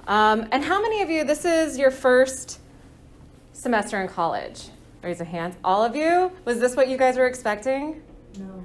And how many of you, this is your first semester in college? Raise a hand. All of you? Was this what you guys were expecting? No.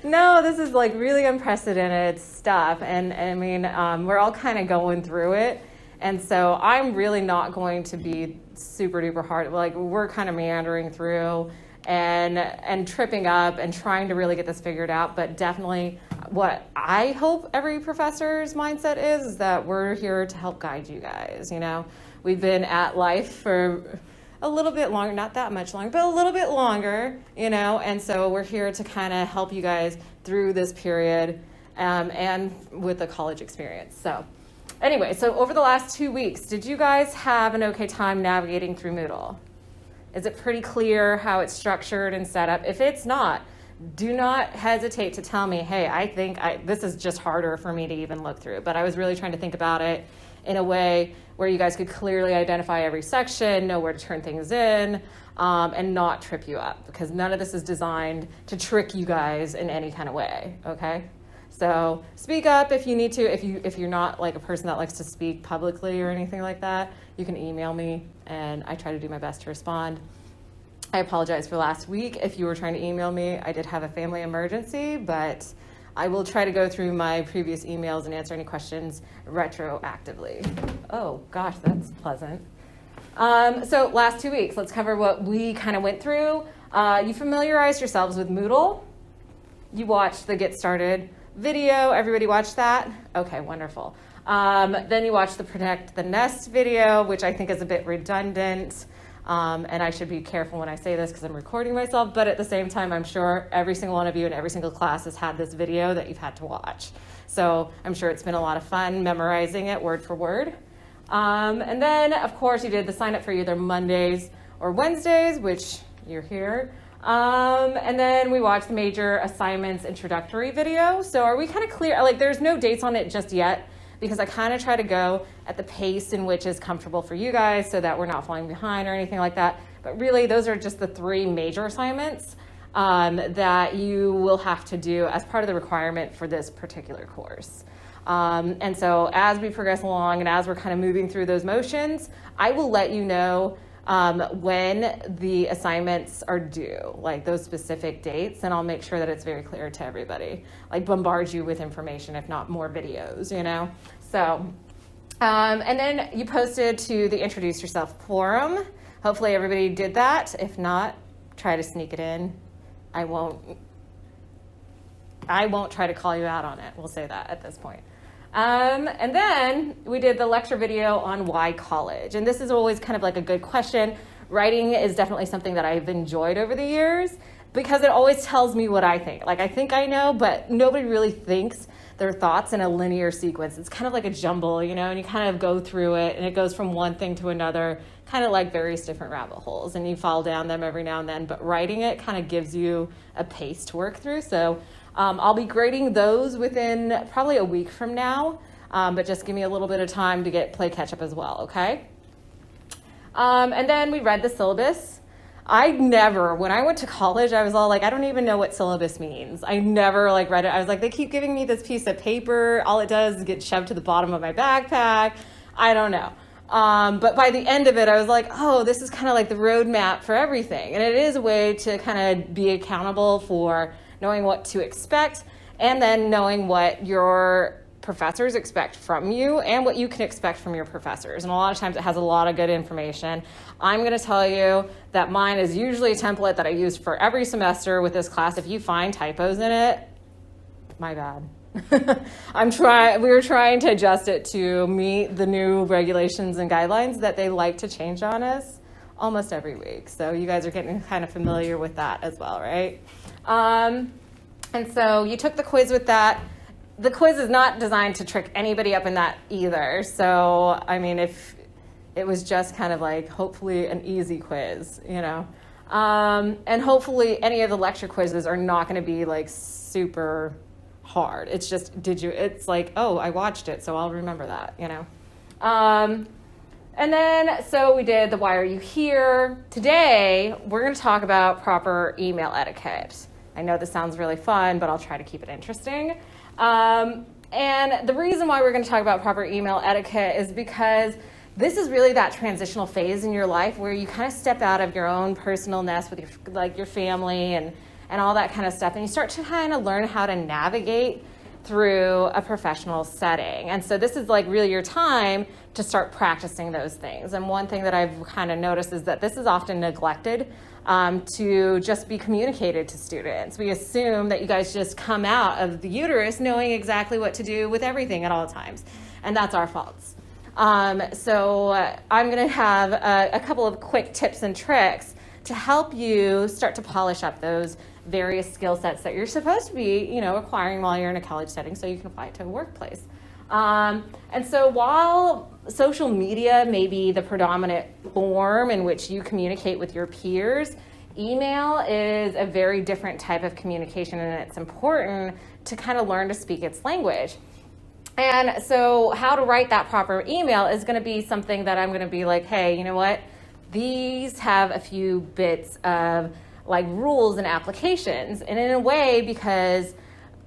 No, this is like really unprecedented stuff. And I mean, we're all kind of going through it. And so I'm really not going to be super duper hard. Like, we're kind of meandering through and tripping up and trying to really get this figured out. But definitely what I hope every professor's mindset is that we're here to help guide you guys. You know, we've been at life for a little bit longer, not that much longer, but a little bit longer, you know, and so we're here to kind of help you guys through this period and with the college experience. So anyway, so over the last 2 weeks, did you guys have an okay time navigating through Moodle? Is it pretty clear how it's structured and set up? If it's not, do not hesitate to tell me, hey, I think this is just harder for me to even look through. But I was really trying to think about it in a way where you guys could clearly identify every section, know where to turn things in, and not trip you up, because none of this is designed to trick you guys in any kind of way, okay? So speak up if you need to. If you're not like a person that likes to speak publicly or anything like that, you can email me, and I try to do my best to respond. I apologize for last week. If you were trying to email me, I did have a family emergency, but I will try to go through my previous emails and answer any questions retroactively. Oh, gosh, that's pleasant. So last 2 weeks, let's cover what we kind of went through. You familiarized yourselves with Moodle. You watched the Get Started video. Everybody watched that? Okay, wonderful. Then you watched the Protect the Nest video, which I think is a bit redundant. And I should be careful when I say this because I'm recording myself, but at the same time, I'm sure every single one of you in every single class has had this video that you've had to watch. So I'm sure it's been a lot of fun memorizing it word for word. And then, of course, you did the sign up for either Mondays or Wednesdays, which you're here. And then we watched the major assignments introductory video. So are we kind of clear? Like, there's no dates on it just yet, because I kind of try to go at the pace in which is comfortable for you guys so that we're not falling behind or anything like that. But really, those are just the 3 major assignments that you will have to do as part of the requirement for this particular course. And so as we progress along and as we're kind of moving through those motions, I will let you know when the assignments are due, like those specific dates, and I'll make sure that it's very clear to everybody, like bombard you with information, if not more videos, you know? So, and then you posted to the Introduce Yourself forum. Hopefully everybody did that. If not, try to sneak it in. I won't try to call you out on it. We'll say that at this point. And then we did the lecture video on why college. And this is always kind of like a good question. Writing is definitely something that I've enjoyed over the years because it always tells me what I think. Like, I think I know, but nobody really thinks their thoughts in a linear sequence. It's kind of like a jumble, you know, and you kind of go through it and it goes from one thing to another, kind of like various different rabbit holes, and you fall down them every now and then. But writing it kind of gives you a pace to work through. So I'll be grading those within probably a week from now, but just give me a little bit of time to play catch up as well, okay? And then we read the syllabus. When I went to college, I was all like, I don't even know what syllabus means. I never like read it. I was like, they keep giving me this piece of paper. All it does is get shoved to the bottom of my backpack. I don't know. But by the end of it, I was like, oh, this is kind of like the roadmap for everything. And it is a way to kind of be accountable for knowing what to expect, and then knowing what your professors expect from you and what you can expect from your professors. And a lot of times it has a lot of good information. I'm going to tell you that mine is usually a template that I use for every semester with this class. If you find typos in it, my bad. We were trying to adjust it to meet the new regulations and guidelines that they like to change on us almost every week. So you guys are getting kind of familiar with that as well, right? And so you took the quiz with that. The quiz is not designed to trick anybody up in that either. So, I mean, if it was just kind of like hopefully an easy quiz, you know. And hopefully any of the lecture quizzes are not going to be like super hard. It's just, it's like, oh, I watched it, so I'll remember that, you know. And then, so we did the why are you here. Today, we're going to talk about proper email etiquette. I know this sounds really fun, but I'll try to keep it interesting. And the reason why we're going to talk about proper email etiquette is because this is really that transitional phase in your life where you kind of step out of your own personal nest with your family and all that kind of stuff, and you start to kind of learn how to navigate through a professional setting. And so this is like really your time to start practicing those things. And one thing that I've kind of noticed is that this is often neglected to just be communicated to students. We assume that you guys just come out of the uterus knowing exactly what to do with everything at all times, and that's our faults. So I'm going to have a couple of quick tips and tricks to help you start to polish up those various skill sets that you're supposed to be, acquiring while you're in a college setting so you can apply it to a workplace. And so while social media may be the predominant form in which you communicate with your peers, email is a very different type of communication, and it's important to kind of learn to speak its language. And so how to write that proper email is going to be something that I'm going to be like, hey, you know what? These have a few bits of like rules and applications. And in a way, because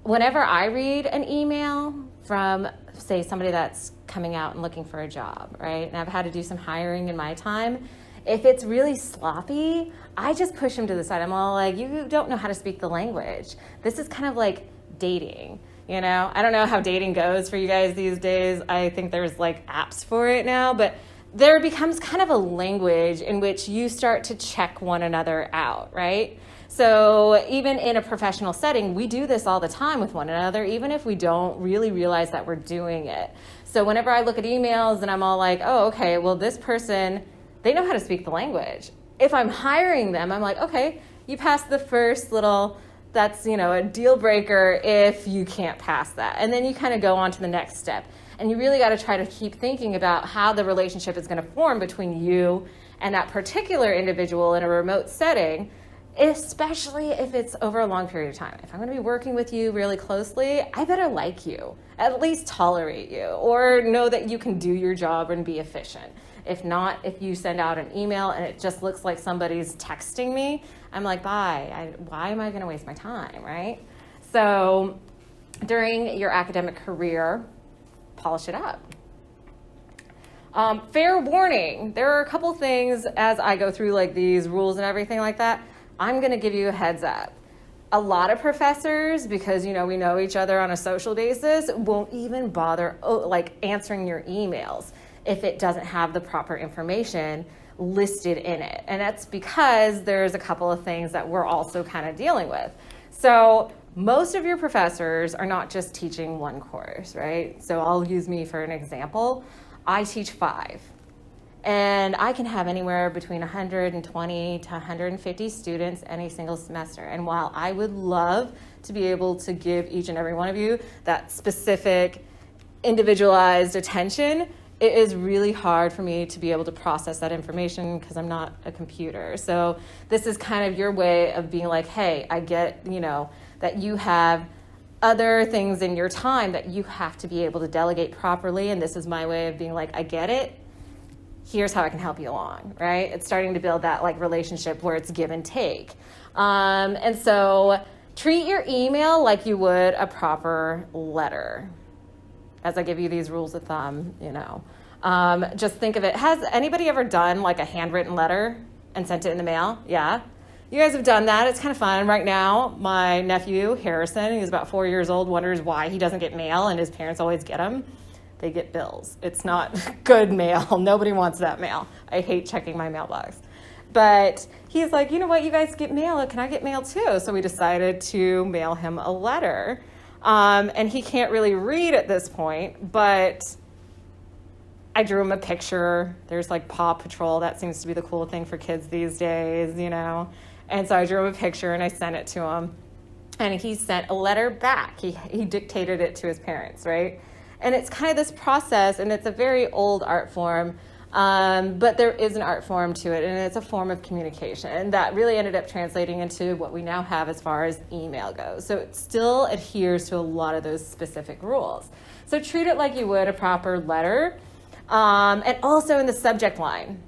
whenever I read an email from, say, somebody that's coming out and looking for a job, right? And I've had to do some hiring in my time. If it's really sloppy, I just push them to the side. I'm all like, you don't know how to speak the language. This is kind of like dating. I don't know how dating goes for you guys these days. I think there's like apps for it now, but there becomes kind of a language in which you start to check one another out, right? So even in a professional setting, we do this all the time with one another, even if we don't really realize that we're doing it. So whenever I look at emails and I'm all like, oh, okay, well, this person, they know how to speak the language. If I'm hiring them, I'm like, okay, you passed the first little, that's, a deal breaker if you can't pass that. And then you kind of go on to the next step. And you really got to try to keep thinking about how the relationship is going to form between you and that particular individual in a remote setting, especially if it's over a long period of time. If I'm going to be working with you really closely, I better like you, at least tolerate you, or know that you can do your job and be efficient. If not, if you send out an email and it just looks like somebody's texting me, I'm like, bye. Why am I going to waste my time, right? So during your academic career, polish it up. Fair warning, there are a couple things as I go through like these rules and everything like that, I'm going to give you a heads up. A lot of professors, because we know each other on a social basis, won't even bother answering your emails if it doesn't have the proper information listed in it. And that's because there's a couple of things that we're also kind of dealing with. So most of your professors are not just teaching one course, right? So I'll use me for an example. I teach 5. And I can have anywhere between 120 to 150 students any single semester. And while I would love to be able to give each and every one of you that specific individualized attention, it is really hard for me to be able to process that information because I'm not a computer. So this is kind of your way of being like, hey, I get, that you have other things in your time that you have to be able to delegate properly. And this is my way of being like, I get it. Here's how I can help you along, right? It's starting to build that relationship where it's give and take. And so treat your email like you would a proper letter. As I give you these rules of thumb, just think of it. Has anybody ever done a handwritten letter and sent it in the mail? Yeah. You guys have done that. It's kind of fun. Right now, my nephew, Harrison, he's about 4 years old, wonders why he doesn't get mail and his parents always get him. They get bills. It's not good mail. Nobody wants that mail. I hate checking my mailbox. But he's like, you know what, you guys get mail. Can I get mail too? So we decided to mail him a letter. And he can't really read at this point, but I drew him a picture. There's Paw Patrol. That seems to be the cool thing for kids these days, And so I drew him a picture and I sent it to him. And he sent a letter back. He dictated it to his parents, right? And it's kind of this process, and it's a very old art form, but there is an art form to it, and it's a form of communication. And that really ended up translating into what we now have as far as email goes. So it still adheres to a lot of those specific rules. So treat it like you would a proper letter. And also in the subject line.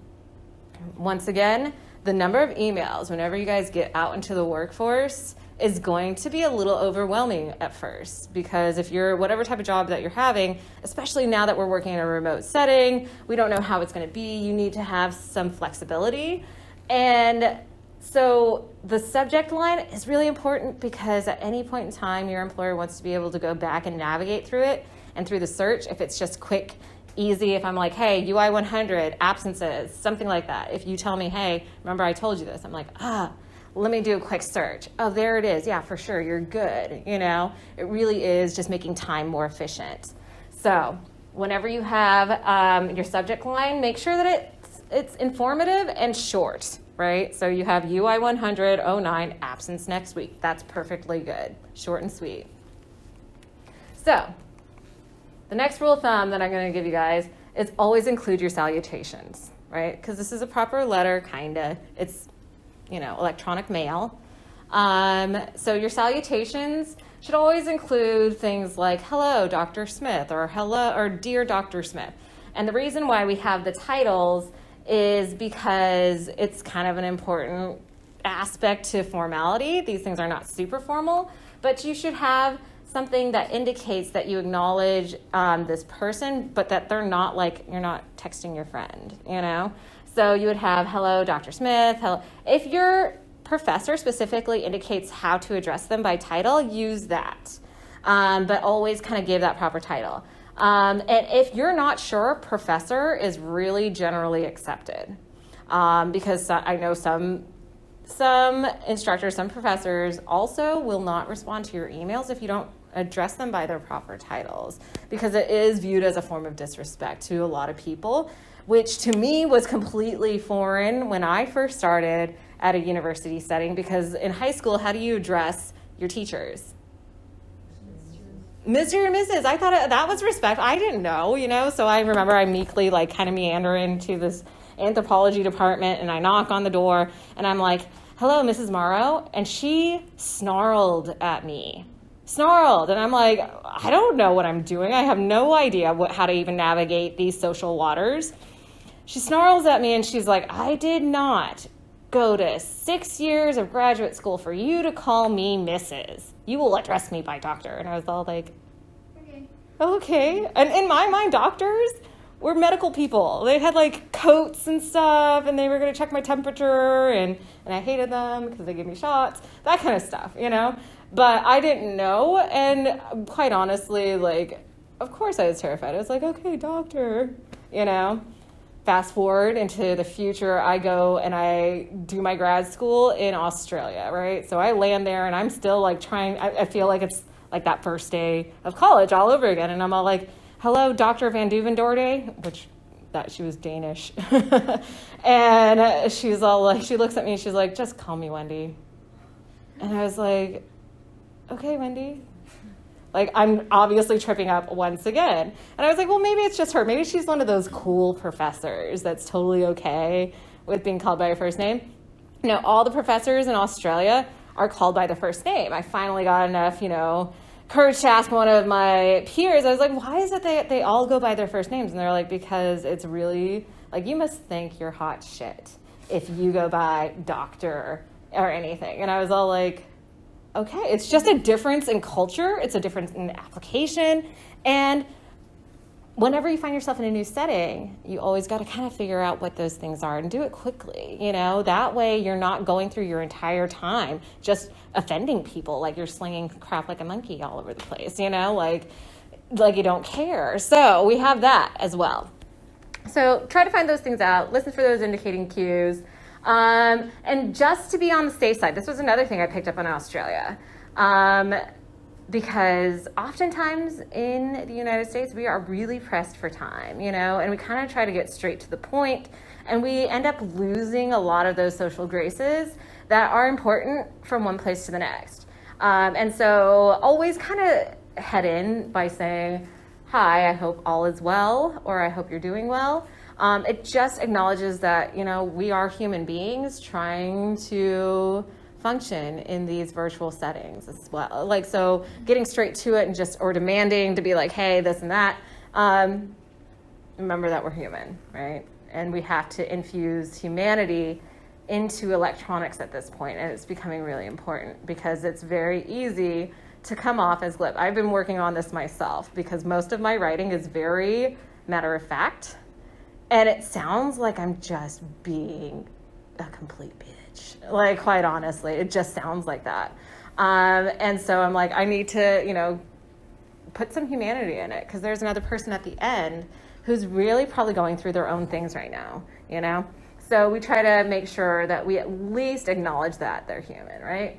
Once again, the number of emails, whenever you guys get out into the workforce, is going to be a little overwhelming at first, because if you're whatever type of job that you're having, especially now that we're working in a remote setting, we don't know how it's going to be. You need to have some flexibility. And so the subject line is really important, because at any point in time, your employer wants to be able to go back and navigate through it and through the search. If it's just quick, easy, if I'm like, hey, UI 100, absences, something like that. If you tell me, hey, remember I told you this, I'm like, let me do a quick search. Oh, there it is. Yeah, for sure. You're good. It really is just making time more efficient. So whenever you have your subject line, make sure that it's informative and short, right? So you have UI 100, 09, absence next week. That's perfectly good. Short and sweet. So the next rule of thumb that I'm going to give you guys is always include your salutations, right? Because this is a proper letter, kind of. It's electronic mail. So your salutations should always include things like, hello, Dr. Smith, or hello, or dear Dr. Smith. And the reason why we have the titles is because it's kind of an important aspect to formality. These things are not super formal, but you should have something that indicates that you acknowledge this person, but that they're not like, you're not texting your friend, So you would have, hello, Dr. Smith. Hello. If your professor specifically indicates how to address them by title, use that. But always kind of give that proper title. And if you're not sure, professor is really generally accepted. Because I know some instructors, some professors also will not respond to your emails if you don't address them by their proper titles, because it is viewed as a form of disrespect to a lot of people, which to me was completely foreign when I first started at a university setting, because in high school, how do you address your teachers? Mr. and Mrs. I thought that was respect. I didn't know, so I remember I meekly kind of meander into this anthropology department, and I knock on the door, and I'm like, hello, Mrs. Morrow, and she snarled at me. And I'm like, I don't know what I'm doing. I have no idea how to even navigate these social waters. She snarls at me and she's like, I did not go to 6 years of graduate school for you to call me Mrs. You will address me by doctor. And I was all like, okay. And in my mind, doctors were medical people. They had coats and stuff, and they were going to check my temperature, and I hated them because they gave me shots, that kind of stuff, But I didn't know, and quite honestly, of course I was terrified. I was like, okay, doctor, Fast forward into the future, I go and I do my grad school in Australia, right? So I land there, and I'm still trying, I feel like it's like that first day of college all over again, and I'm all like, hello, Dr. Van Duvendorde, which she was Danish. And she's all like, she looks at me and she's like, just call me Wendy. And I was like, okay, Wendy. I'm obviously tripping up once again. And I was like, well, maybe it's just her. Maybe she's one of those cool professors that's totally okay with being called by her first name. All the professors in Australia are called by their first name. I finally got enough, courage to ask one of my peers. I was like, why is it they all go by their first names? And they're like, because it's really, you must think you're hot shit if you go by doctor or anything. And I was all like, okay, it's just a difference in culture. It's a difference in application. And whenever you find yourself in a new setting, you always got to kind of figure out what those things are and do it quickly. That way you're not going through your entire time just offending people, like you're slinging crap like a monkey all over the place, like you don't care. So we have that as well. So try to find those things out. Listen for those indicating cues. And just to be on the safe side, this was another thing I picked up in Australia. Because oftentimes in the United States, we are really pressed for time, and we kind of try to get straight to the point, and we end up losing a lot of those social graces that are important from one place to the next. And so always kind of head in by saying, hi, I hope all is well, or I hope you're doing well. It just acknowledges that, we are human beings trying to function in these virtual settings as well. So getting straight to it and or demanding to be like, hey, this and that, remember that we're human, right? And we have to infuse humanity into electronics at this point, and it's becoming really important because it's very easy to come off as glib. I've been working on this myself because most of my writing is very matter of fact, and it sounds like I'm just being a complete bitch. Like, quite honestly, it just sounds like that. And so I'm like, I need to, put some humanity in it because there's another person at the end who's really probably going through their own things right now, So we try to make sure that we at least acknowledge that they're human, right?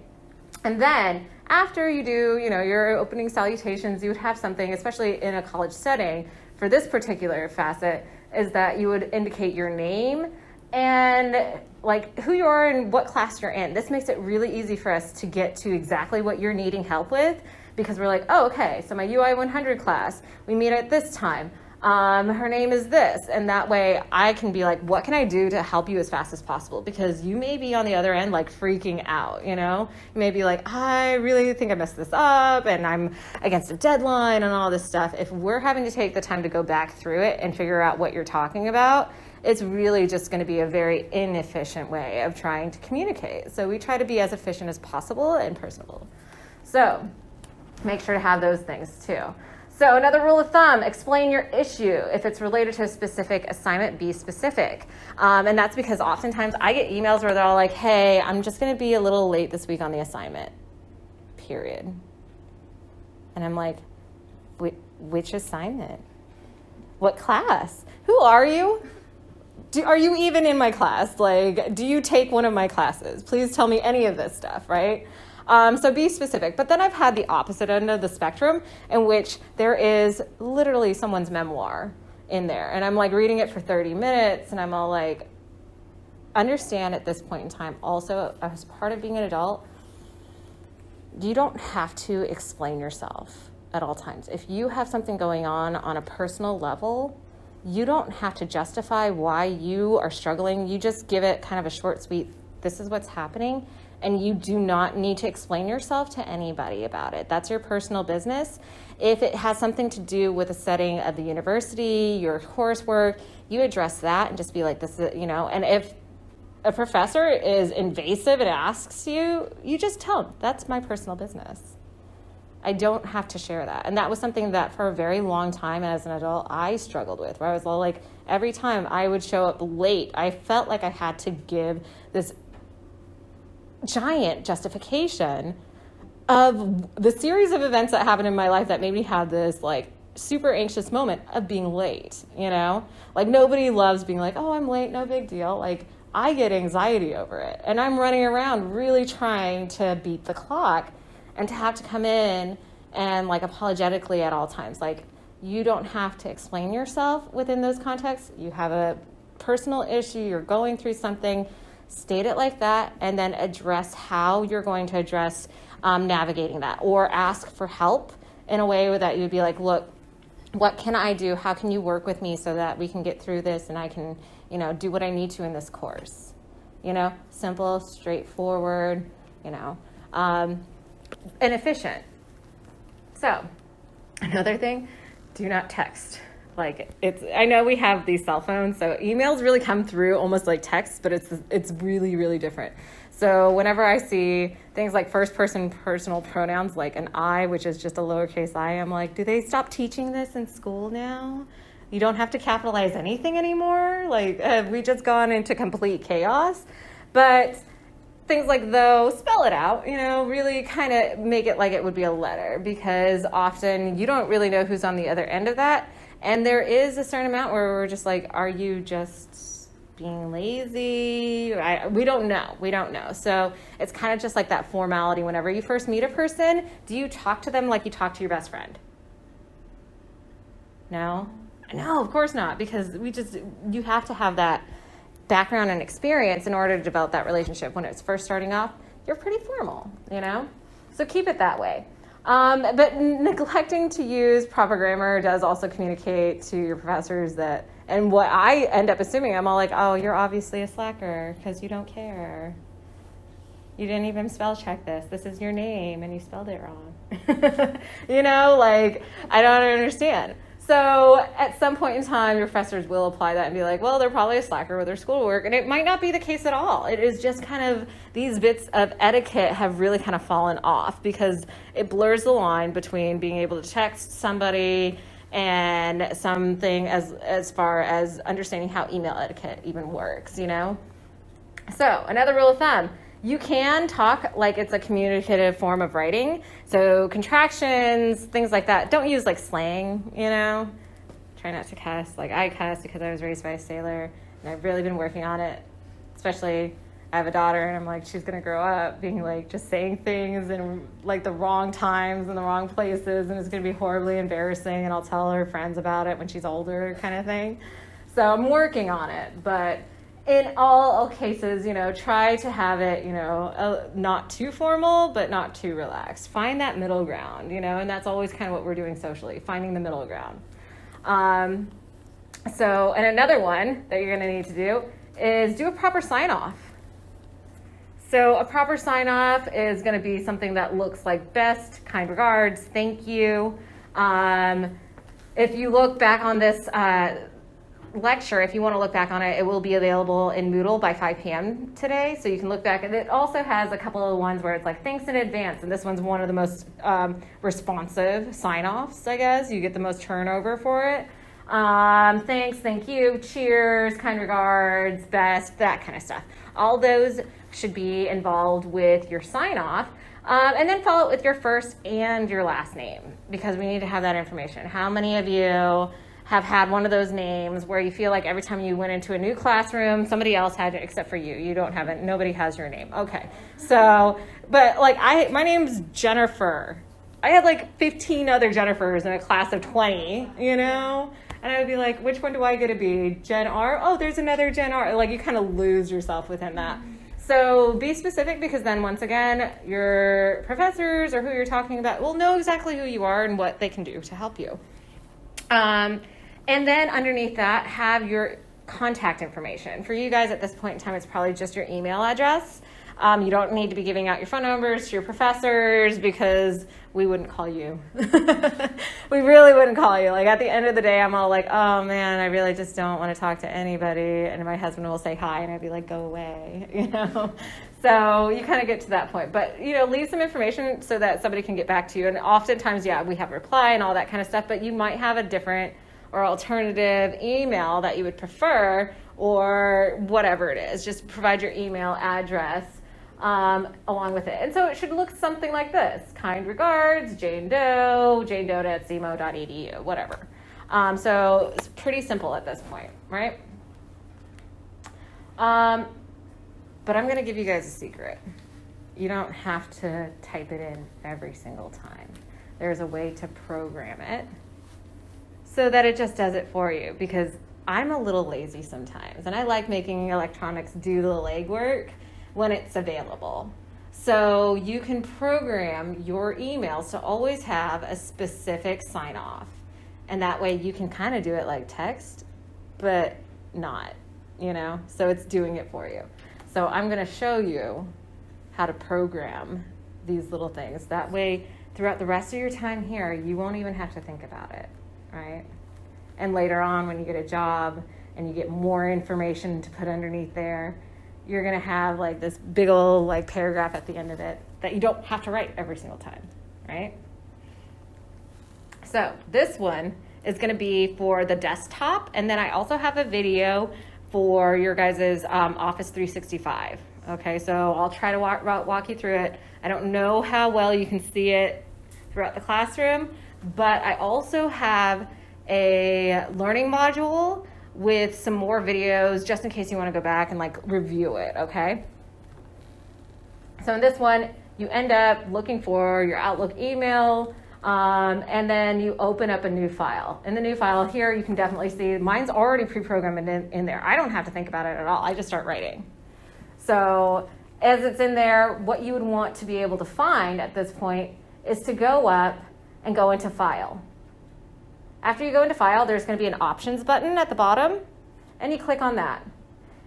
And then after you do, your opening salutations, you would have something, especially in a college setting, for this particular facet, is that you would indicate your name and like who you are and what class you're in. This makes it really easy for us to get to exactly what you're needing help with because we're like, oh, okay, so my UI 100 class, we meet at this time. Her name is this. And that way I can be like, what can I do to help you as fast as possible? Because you may be on the other end, like freaking out, You may be like, I really think I messed this up and I'm against a deadline and all this stuff. If we're having to take the time to go back through it and figure out what you're talking about, it's really just going to be a very inefficient way of trying to communicate. So we try to be as efficient as possible and personable. So make sure to have those things too. So another rule of thumb, explain your issue. If it's related to a specific assignment, be specific. And that's because oftentimes I get emails where they're all like, hey, I'm just going to be a little late this week on the assignment, period. And I'm like, which assignment? What class? Who are you? Are you even in my class? Like, do you take one of my classes? Please tell me any of this stuff, right? So be specific. But then I've had the opposite end of the spectrum in which there is literally someone's memoir in there. And I'm like reading it for 30 minutes and I'm all like, understand at this point in time, also as part of being an adult, you don't have to explain yourself at all times. If you have something going on a personal level, you don't have to justify why you are struggling. You just give it kind of a short, sweet, this is what's happening. And you do not need to explain yourself to anybody about it. That's your personal business. If it has something to do with the setting of the university, your coursework, you address that and just be like, this is, and if a professor is invasive and asks you, you just tell them, that's my personal business. I don't have to share that. And that was something that for a very long time as an adult, I struggled with, where I was all like, every time I would show up late, I felt like I had to give this giant justification of the series of events that happened in my life that made me have this like super anxious moment of being late, Like nobody loves being like, oh, I'm late, no big deal. Like I get anxiety over it. And I'm running around really trying to beat the clock and to have to come in and like apologetically at all times. Like you don't have to explain yourself within those contexts. You have a personal issue, you're going through something, state it like that, and then address how you're going to address navigating that, or ask for help in a way that you'd be like, look, what can I do? How can you work with me so that we can get through this and I can, do what I need to in this course? Simple, straightforward, and efficient. So another thing, do not text. I know we have these cell phones, so emails really come through almost like text, but it's really, really different. So whenever I see things like first person personal pronouns, like an I, which is just a lowercase I, I'm like, do they stop teaching this in school now? You don't have to capitalize anything anymore? Like, have we just gone into complete chaos? But things like though, spell it out, really kind of make it like it would be a letter, because often you don't really know who's on the other end of that. And there is a certain amount where we're just like, are you just being lazy? We don't know. So it's kind of just like that formality. Whenever you first meet a person, do you talk to them like you talk to your best friend? No, of course not, because you have to have that background and experience in order to develop that relationship. When it's first starting off, you're pretty formal, So keep it that way. But neglecting to use proper grammar does also communicate to your professors that, and what I end up assuming, I'm all like, oh, you're obviously a slacker because you don't care. You didn't even spell check this. This is your name and you spelled it wrong. I don't understand. So at some point in time, your professors will apply that and be like, well, they're probably a slacker with their schoolwork. And it might not be the case at all. It is just kind of these bits of etiquette have really kind of fallen off because it blurs the line between being able to text somebody and something as far as understanding how email etiquette even works, you know? So another rule of thumb, you can talk like it's a communicative form of writing. So contractions, things like that. Don't use like slang, you know? Try not to cuss. Like I cuss because I was raised by a sailor and I've really been working on it. Especially I have a daughter and I'm like, she's going to grow up being like just saying things in like the wrong times and the wrong places and it's going to be horribly embarrassing and I'll tell her friends about it when she's older kind of thing. So I'm working on it, but in all cases, you know, try to have it, you know, not too formal, but not too relaxed. Find that middle ground, you know, and that's always kind of what we're doing socially, finding the middle ground. And another one that you're going to need to do is do a proper sign-off. So a proper sign-off is going to be something that looks like best, kind regards, thank you. If you look back on this lecture, if you want to look back on it, it will be available in Moodle by 5 p.m. today. So you can look back. And it also has a couple of ones where it's like, thanks in advance. And this one's one of the most responsive sign-offs, I guess. You get the most turnover for it. Thanks, thank you, cheers, kind regards, best, that kind of stuff. All those should be involved with your sign-off. And then follow it with your first and your last name because we need to have that information. How many of you have had one of those names where you feel like every time you went into a new classroom, somebody else had it except for you. You don't have it. Nobody has your name. Okay. So, but like my name's Jennifer. I had like 15 other Jennifers in a class of 20, you know? And I would be like, which one do I get to be? Jen R? Oh, there's another Jen R. Like you kind of lose yourself within that. So be specific because then once again, your professors or who you're talking about will know exactly who you are and what they can do to help you. And then underneath that, have your contact information. For you guys at this point in time, it's probably just your email address. You don't need to be giving out your phone numbers to your professors because we wouldn't call you. We really wouldn't call you. Like at the end of the day, I'm all like, oh man, I really just don't want to talk to anybody. And my husband will say hi and I'd be like, go away, you know? So you kind of get to that point. But, you know, leave some information so that somebody can get back to you. And oftentimes, yeah, we have a reply and all that kind of stuff, but you might have a different or alternative email that you would prefer or whatever it is. Just provide your email address along with it. And so it should look something like this. Kind regards, Jane Doe, janedoe@cmo.edu, whatever. So it's pretty simple at this point, right? But I'm going to give you guys a secret. You don't have to type it in every single time. There's a way to program it so that it just does it for you because I'm a little lazy sometimes and I like making electronics do the legwork when it's available. So you can program your emails to always have a specific sign off. And that way you can kind of do it like text, but not, you know, so it's doing it for you. So I'm going to show you how to program these little things. That way throughout the rest of your time here, you won't even have to think about it. Right? And later on when you get a job and you get more information to put underneath there, you're going to have like this big old like paragraph at the end of it that you don't have to write every single time, right? So this one is going to be for the desktop, and then I also have a video for your guys' Office 365. Okay, so I'll try to walk you through it. I don't know how well you can see it throughout the classroom, but I also have a learning module with some more videos just in case you want to go back and like review it, okay? So in this one, you end up looking for your Outlook email, and then you open up a new file. In the new file here, you can definitely see mine's already pre-programmed in there. I don't have to think about it at all. I just start writing. So as it's in there, what you would want to be able to find at this point is to go up and go into File. After you go into File, there's going to be an Options button at the bottom, and you click on that.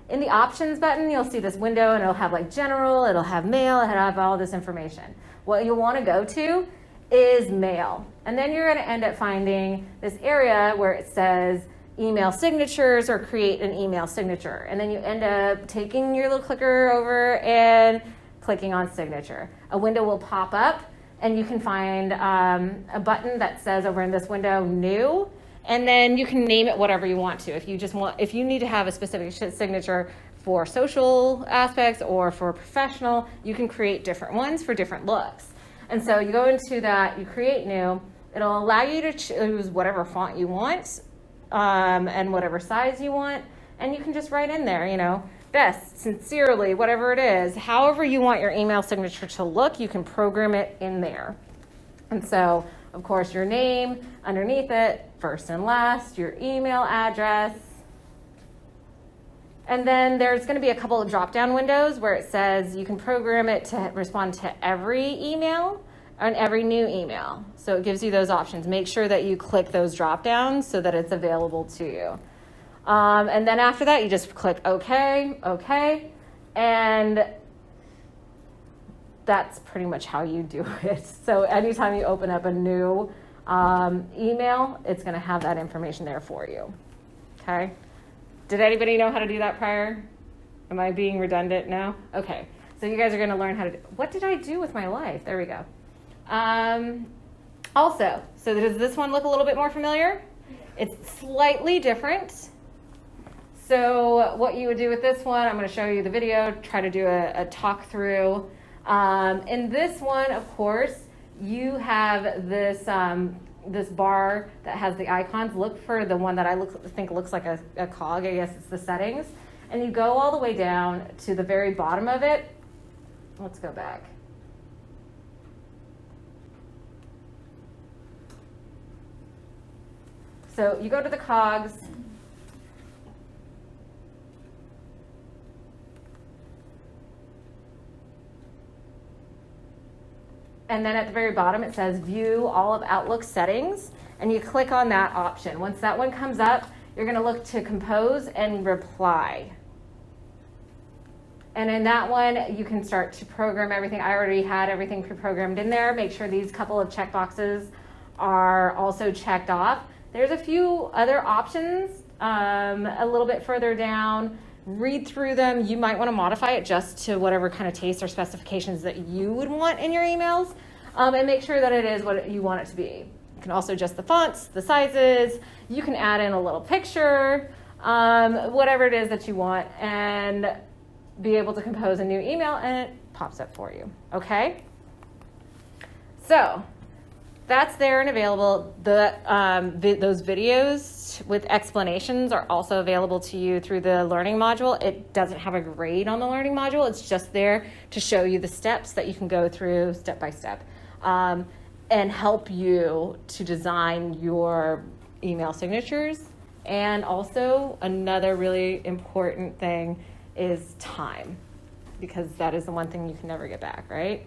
In the Options button, you'll see this window, and it'll have like General, it'll have Mail, it'll have all this information. What you'll want to go to is mail. And then you're going to end up finding this area where it says email signatures or create an email signature. And then you end up taking your little clicker over and clicking on signature. A window will pop up and you can find a button that says over in this window, new, and then you can name it whatever you want to. If you need to have a specific signature for social aspects or for professional, you can create different ones for different looks. And so you go into that, you create new, it'll allow you to choose whatever font you want and whatever size you want, and you can just write in there, best, sincerely, whatever it is. However you want your email signature to look, you can program it in there. And so, of course, your name, underneath it, first and last, your email address. And then there's going to be a couple of drop-down windows where it says you can program it to respond to every email and every new email. So it gives you those options. Make sure that you click those drop-downs so that it's available to you. And then after that, you just click OK, OK, and that's pretty much how you do it. So anytime you open up a new email, it's going to have that information there for you. Okay? Did anybody know how to do that prior? Am I being redundant now? Okay. So you guys are going to learn how to do. What did I do with my life? There we go. Also, so does this one look a little bit more familiar? It's slightly different. So what you would do with this one, I'm going to show you the video, try to do a talk through. In this one, of course, you have this this bar that has the icons. Look for the one that I think looks like a cog. I guess it's the settings. And you go all the way down to the very bottom of it. Let's go back. So you go to the cogs. And then at the very bottom, it says view all of Outlook settings, and you click on that option. Once that one comes up, you're going to look to compose and reply. And in that one, you can start to program everything. I already had everything pre-programmed in there. Make sure these couple of checkboxes are also checked off. There's a few other options a little bit further down. Read through them. You might want to modify it just to whatever kind of taste or specifications that you would want in your emails, and make sure that it is what you want it to be. You can also adjust the fonts, the sizes. You can add in a little picture, whatever it is that you want, and be able to compose a new email, and it pops up for you. Okay? So that's there and available. Those videos with explanations are also available to you through the learning module. It doesn't have a grade on the learning module. It's just there to show you the steps that you can go through step by step and help you to design your email signatures. And also another really important thing is time, because that is the one thing you can never get back, right?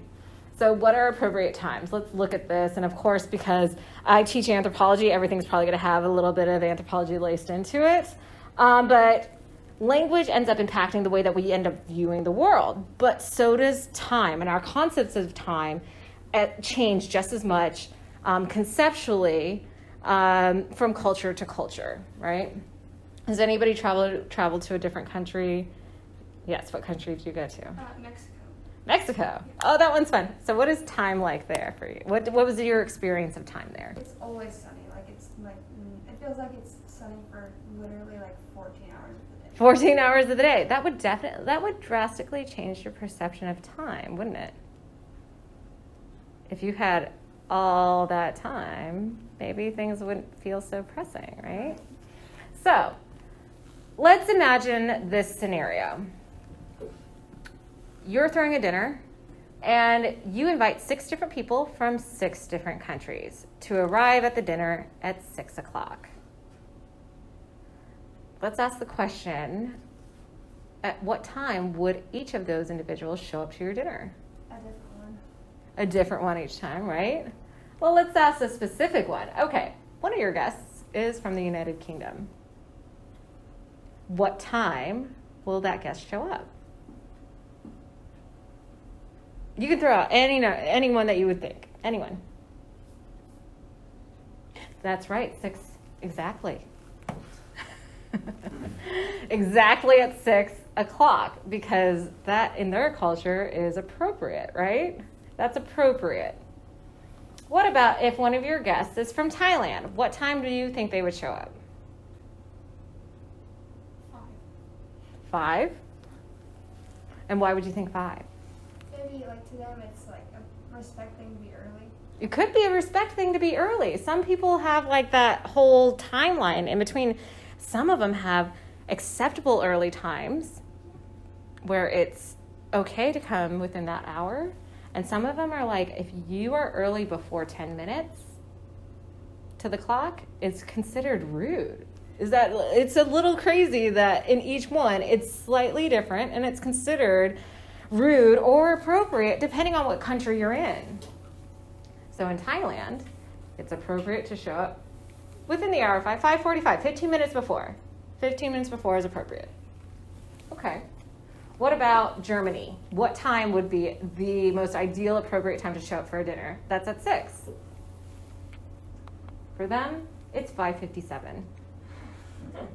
So what are appropriate times? Let's look at this. And of course, because I teach anthropology, everything's probably going to have a little bit of anthropology laced into it. But language ends up impacting the way that we end up viewing the world. But so does time. And our concepts of time change just as much conceptually from culture to culture, right? Has anybody traveled to a different country? Yes, what country did you go to? Mexico. Mexico. Oh, that one's fun. So what is time like there for you? What was your experience of time there? It's always sunny. It feels like it's sunny for literally 14 hours of the day. 14 hours of the day. That would drastically change your perception of time, wouldn't it? If you had all that time, maybe things wouldn't feel so pressing, right? So let's imagine this scenario. You're throwing a dinner, and you invite 6 different people from 6 different countries to arrive at the dinner at 6 o'clock. Let's ask the question, at what time would each of those individuals show up to your dinner? A different one. A different one each time, right? Well, let's ask a specific one. Okay, one of your guests is from the United Kingdom. What time will that guest show up? You can throw out anyone that you would think. Anyone. That's right, 6, exactly. Exactly at 6 o'clock, because that in their culture is appropriate, right? That's appropriate. What about if one of your guests is from Thailand? What time do you think they would show up? 5? And why would you think 5? Maybe like to them it's like a respect thing to be early. It could be a respect thing to be early. Some people have like that whole timeline in between. Some of them have acceptable early times where it's okay to come within that hour. And some of them are like, if you are early before 10 minutes to the clock, it's considered rude. It's a little crazy that in each one it's slightly different and it's considered rude or appropriate depending on what country you're in. So in Thailand, it's appropriate to show up within the hour, 5:45, 15 minutes before. 15 minutes before is appropriate. Okay. What about Germany? What time would be the most ideal, appropriate time to show up for a dinner? That's at 6. For them, it's 5:57.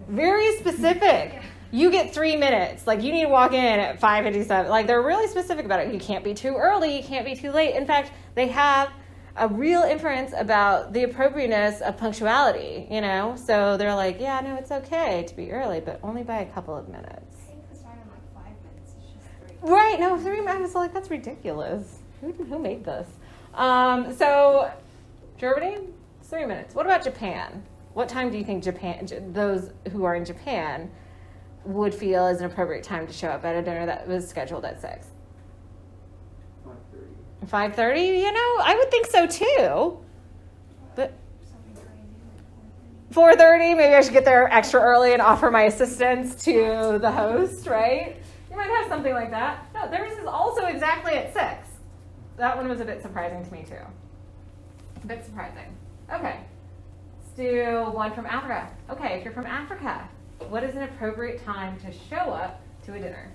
Very specific. You get 3 minutes. Like, you need to walk in at 5:57. Like, they're really specific about it. You can't be too early. You can't be too late. In fact, they have a real inference about the appropriateness of punctuality, you know? So they're like, yeah, no, it's okay to be early, but only by a couple of minutes. I think the sign in like 5 minutes is just 3. Right, no, 3 minutes. I was like, that's ridiculous. Who made this? So Germany, 3 minutes. What about Japan? What time do you think those who are in Japan would feel is an appropriate time to show up at a dinner that was scheduled at 6? 5:30? You know, I would think so too. But Something crazy like 4:30. 4:30, maybe I should get there extra early and offer my assistance to the host, right? You might have something like that. No, theirs is also exactly at 6. That one was a bit surprising to me too. A bit surprising. Okay. Let's do one from Africa. Okay, if you're from Africa, what is an appropriate time to show up to a dinner?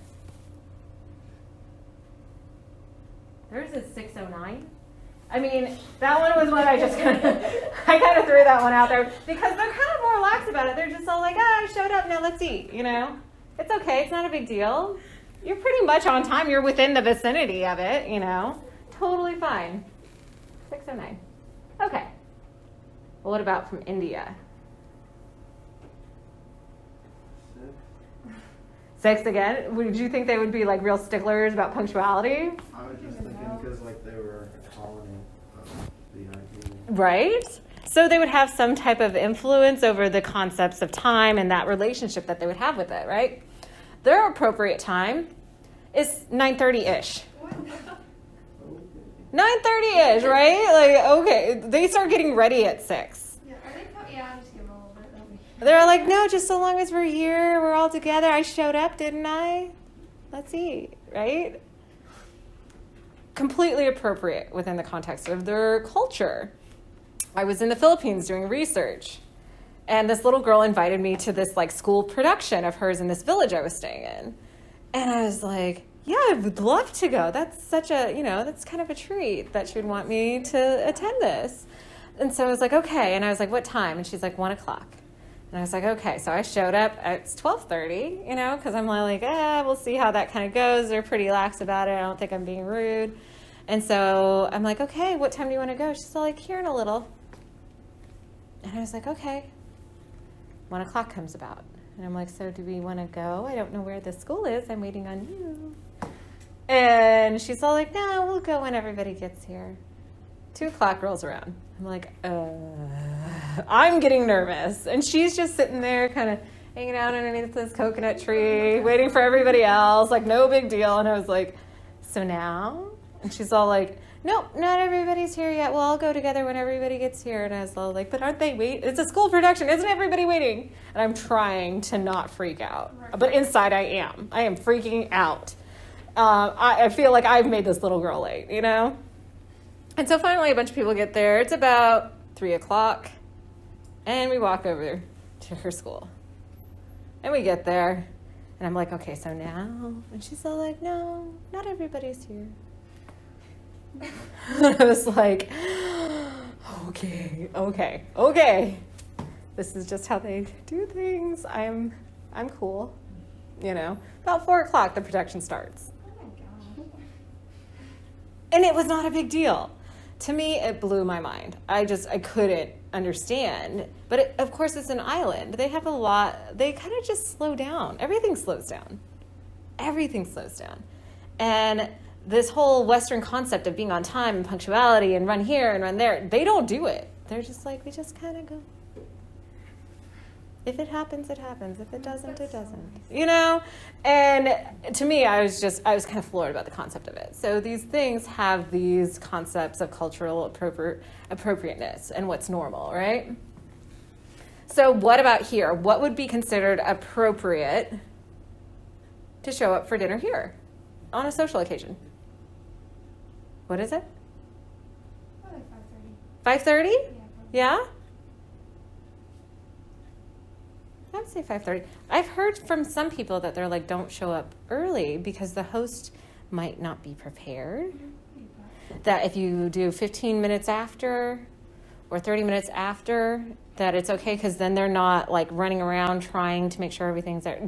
Theirs is 6:09. I mean, that one was one I just kind of threw that one out there because they're kind of more relaxed about it. They're just all like, I showed up, now let's eat, you know? It's okay, it's not a big deal. You're pretty much on time. You're within the vicinity of it, you know? Totally fine. 6:09. Okay. Well, what about from India? 6 again? Would you think they would be like real sticklers about punctuality? I was just thinking because like they were a colony of the United Kingdom. Right? So they would have some type of influence over the concepts of time and that relationship that they would have with it, right? Their appropriate time is 9:30-ish. 9:30-ish, right? Like, okay, they start getting ready at 6. Yeah, I think, just give them a little bit. That'd be... They're like, no, just so long as we're here, we're all together. I showed up, didn't I? Let's eat, right? Completely appropriate within the context of their culture. I was in the Philippines doing research, and this little girl invited me to this like school production of hers in this village I was staying in. And I was like, yeah, I would love to go. That's such a, that's kind of a treat that she would want me to attend this. And so I was like, okay. And I was like, what time? And she's like, 1 o'clock. And I was like, okay. So I showed up. It's 12:30, because I'm like, we'll see how that kind of goes. They're pretty lax about it. I don't think I'm being rude. And so I'm like, okay, what time do you want to go? She's all like, here in a little. And I was like, okay. 1 o'clock comes about. And I'm like, so do we want to go? I don't know where the school is. I'm waiting on you. And she's all like, no, we'll go when everybody gets here. 2 o'clock rolls around. I'm like, I'm getting nervous. And she's just sitting there kind of hanging out underneath this coconut tree, waiting for everybody else, like no big deal. And I was like, so now? And she's all like, nope, not everybody's here yet. We'll all go together when everybody gets here. And I was all like, but aren't they waiting? It's a school production. Isn't everybody waiting? And I'm trying to not freak out. Right. But inside I am. I am freaking out. I feel like I've made this little girl late, And so finally a bunch of people get there. It's about 3 o'clock. And we walk over to her school. And we get there. And I'm like, okay, so now? And she's all like, no, not everybody's here. I was like, Okay. This is just how they do things. I'm cool. About 4:00, the projection starts. Oh my god. And it was not a big deal. To me, it blew my mind. I couldn't understand. But of course, it's an island. They have a lot, they kind of just slow down. Everything slows down. And this whole Western concept of being on time and punctuality and run here and run there, they don't do it. They're just like, we just kind of go. If it happens, it happens. If it doesn't, it doesn't. And to me, I was kind of floored about the concept of it. So these things have these concepts of cultural appropriateness and what's normal, right? So what about here? What would be considered appropriate to show up for dinner here on a social occasion? What is it? Probably 5:30. 5:30? Yeah. Probably. Yeah? I would say 5:30. I've heard from some people that they're like, don't show up early because the host might not be prepared. That if you do 15 minutes after or 30 minutes after, that it's okay because then they're not like running around trying to make sure everything's there.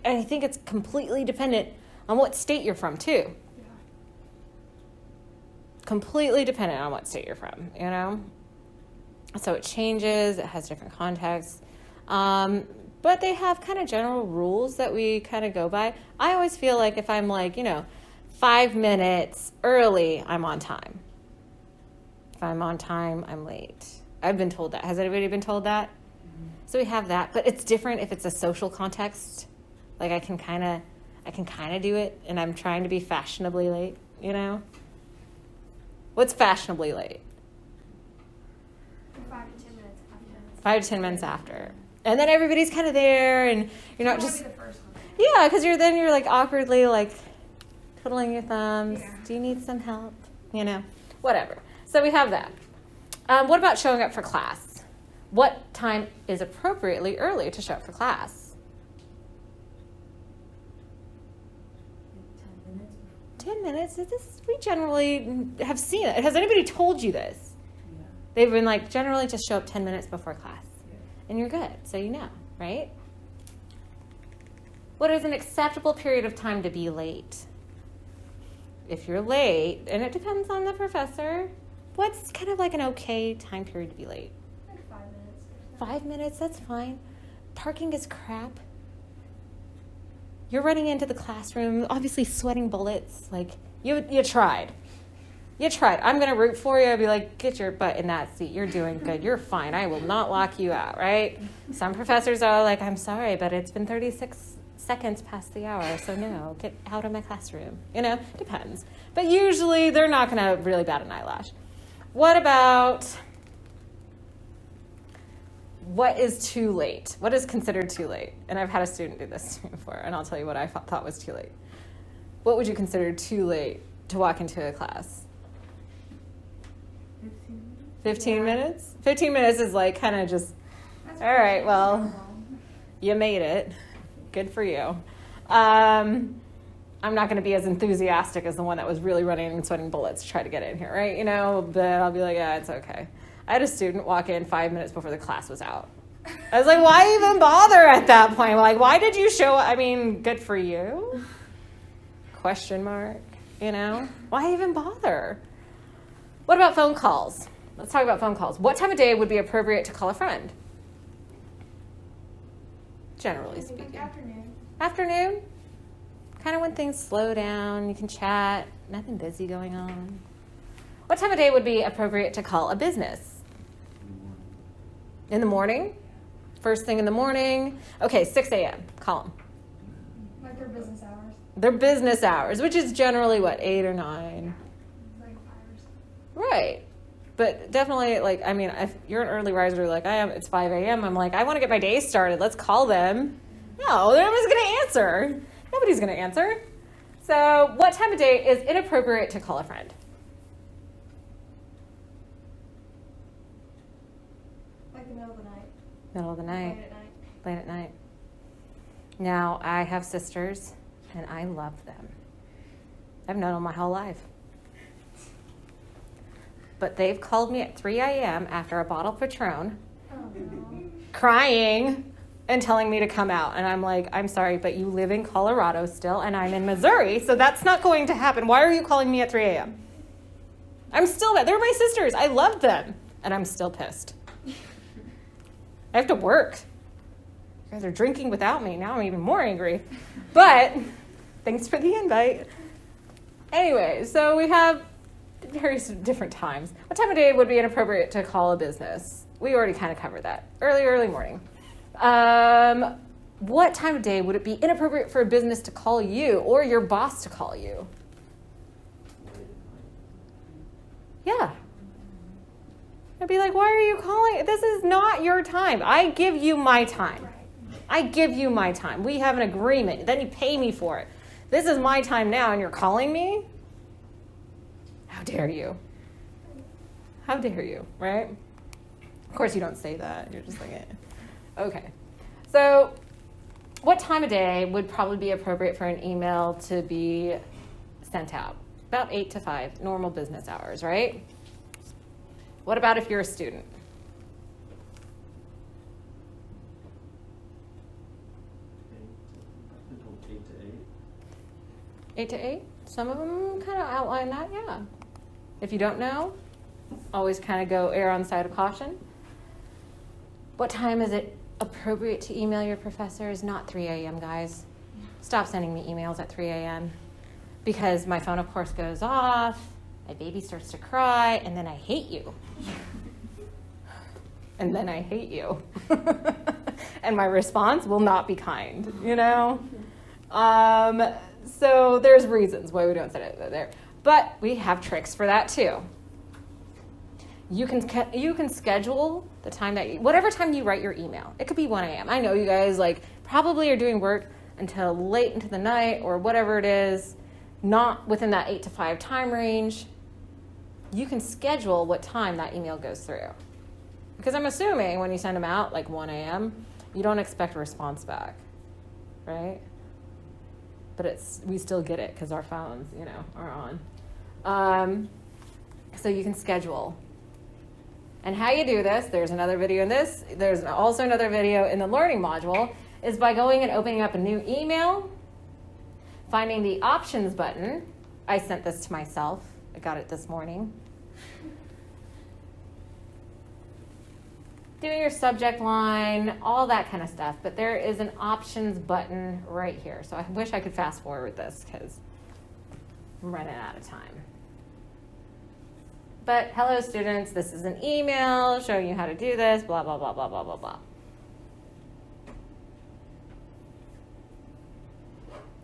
I think it's completely dependent on what state you're from too. Yeah. Completely dependent on what state you're from, So it changes, it has different contexts. But they have kind of general rules that we kind of go by. I always feel like if I'm 5 minutes early, I'm on time. If I'm on time, I'm late. I've been told that. Has anybody been told that? Mm-hmm. So we have that, but it's different if it's a social context. Like I can kind of do it, and I'm trying to be fashionably late, What's fashionably late? 5 to 10 minutes after. 5 to 10 minutes after. And then everybody's kind of there, and you're not You just... wanna be the first one. Yeah, because you're like awkwardly like twiddling your thumbs. Yeah. Do you need some help? Whatever. So we have that. What about showing up for class? What time is appropriately early to show up for class? 10 minutes. We generally have seen it. Has anybody told you this? Yeah. They've been like, generally just show up 10 minutes before class. Yeah. And you're good, so right? What is an acceptable period of time to be late? If you're late, and it depends on the professor, what's kind of like an okay time period to be late? Like 5 minutes. or so. 5 minutes, that's fine. Parking is crap. You're running into the classroom, obviously sweating bullets. Like, you tried. You tried. I'm going to root for you. I'd be like, get your butt in that seat. You're doing good. You're fine. I will not lock you out, right? Some professors are like, I'm sorry, but it's been 36 seconds past the hour, so no, get out of my classroom. Depends. But usually they're not going to really bat an eyelash. What about, what is too late? What is considered too late? And I've had a student do this to me before, and I'll tell you what I thought was too late. What would you consider too late to walk into a class? 15 minutes? 15 minutes is like kind of just, That's all right, pretty well, normal. you made it. Good for you. I'm not going to be as enthusiastic as the one that was really running and sweating bullets to try to get in here, right? But I'll be like, yeah, it's okay. I had a student walk in 5 minutes before the class was out. I was like, why even bother at that point? Like, why did you show up? I mean, good for you? Question mark, Why even bother? What about phone calls? Let's talk about phone calls. What time of day would be appropriate to call a friend? Generally Like speaking. afternoon. Afternoon? Kind of when things slow down, you can chat, nothing busy going on. What time of day would be appropriate to call a business? In the morning? First thing in the morning? Okay, 6 a.m. Call them. Like their business hours. Their business hours, which is generally what, 8 or 9? Like 5 or so. Right. But definitely, if you're an early riser like I am, it's 5 a.m. I'm like, I want to get my day started. Let's call them. No, nobody's going to answer. Nobody's going to answer. So what time of day is inappropriate to call a friend? Like the middle of the night. Middle of the night. Late at night. Late at night. Now, I have sisters, and I love them. I've known them my whole life. but they've called me at 3 a.m. after a bottle of Patron, Oh, no. crying and telling me to come out. And I'm like, I'm sorry, but you live in Colorado still, and I'm in Missouri, so that's not going to happen. Why are you calling me at 3 a.m.? I'm still mad. They're my sisters. I love them. And I'm still pissed. I have to work. You guys are drinking without me. Now I'm even more angry. But thanks for the invite. Anyway, so we have various different times. What time of day would be inappropriate to call a business? We already kind of covered that. Early morning. What time of day would it be inappropriate for a business to call you or your boss to call you? Yeah. I'd be like, why are you calling? This is not your time. I give you my time. I give you my time. We have an agreement. Then you pay me for it. This is my time now, and you're calling me? How dare you? How dare you, right? Of course you don't say that. You're just like, okay. So what time of day would probably be appropriate for an email to be sent out? About 8 to 5, normal business hours, right? What about if you're a student? 8 to 8? Some of them kind of outline that, yeah. If you don't know, always kind of go err on the side of caution. What time is it appropriate to email your professors? Not 3 a.m., guys. Stop sending me emails at 3 a.m. because my phone, of course, goes off, my baby starts to cry, and then I hate you. And then I hate you. And my response will not be kind, you know? So there's reasons why we don't send it there. But we have tricks for that too. You can schedule the time that whatever time you write your email. It could be 1 a.m. I know you guys probably are doing work until late into the night or whatever it is, not within that 8 to 5 time range. You can schedule what time that email goes through. Because I'm assuming when you send them out 1 a.m., you don't expect a response back, right? But we still get it because our phones, are on. So you can schedule. And how you do this, there's another video in this. There's also another video in the learning module, is by going and opening up a new email, finding the options button. I sent this to myself. I got it this morning. Doing your subject line, all that kind of stuff. But there is an options button right here. So I wish I could fast forward this because I'm running out of time. But hello students, this is an email showing you how to do this, blah, blah, blah, blah, blah, blah, blah.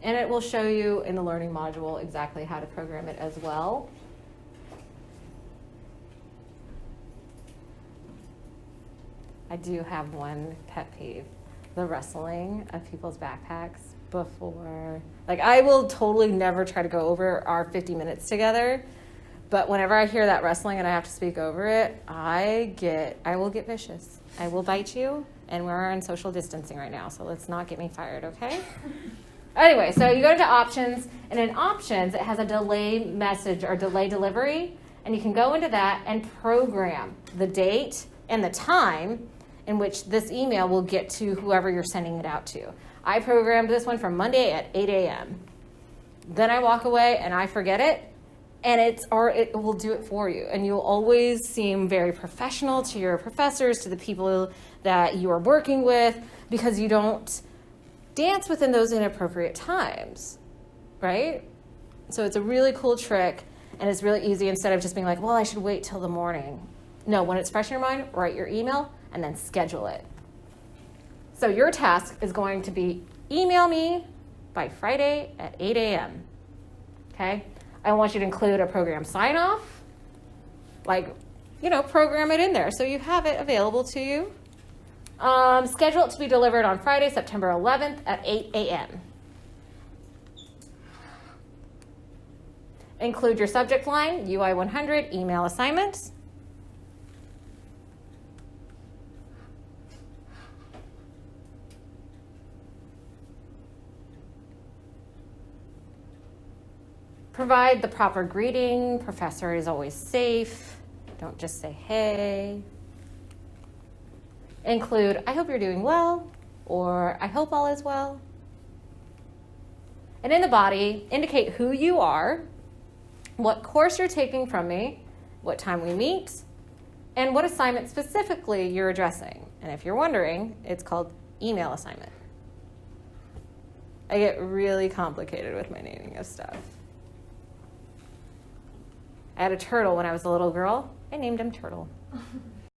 And it will show you in the learning module exactly how to program it as well. I do have one pet peeve, the rustling of people's backpacks before. I will totally never try to go over our 50 minutes together, but whenever I hear that rustling and I have to speak over it, I will get vicious. I will bite you, and we're on social distancing right now, so let's not get me fired, okay? Anyway, so you go into options, and in options, it has a delay message or delay delivery, and you can go into that and program the date and the time in which this email will get to whoever you're sending it out to. I programmed this one for Monday at 8 a.m. Then I walk away and I forget it, and it will do it for you. And you'll always seem very professional to your professors, to the people that you are working with, because you don't dance within those inappropriate times, right? So it's a really cool trick, and it's really easy instead of just being like, well, I should wait till the morning. No, when it's fresh in your mind, write your email and then schedule it. So your task is going to be email me by Friday at 8 a.m. Okay? I want you to include a program sign-off, program it in there so you have it available to you. Schedule it to be delivered on Friday, September 11th at 8 a.m. Include your subject line, UI 100, email assignments. Provide the proper greeting. Professor is always safe. Don't just say, hey. Include, I hope you're doing well, or I hope all is well. And in the body, indicate who you are, what course you're taking from me, what time we meet, and what assignment specifically you're addressing. And if you're wondering, it's called email assignment. I get really complicated with my naming of stuff. I had a turtle when I was a little girl. I named him Turtle.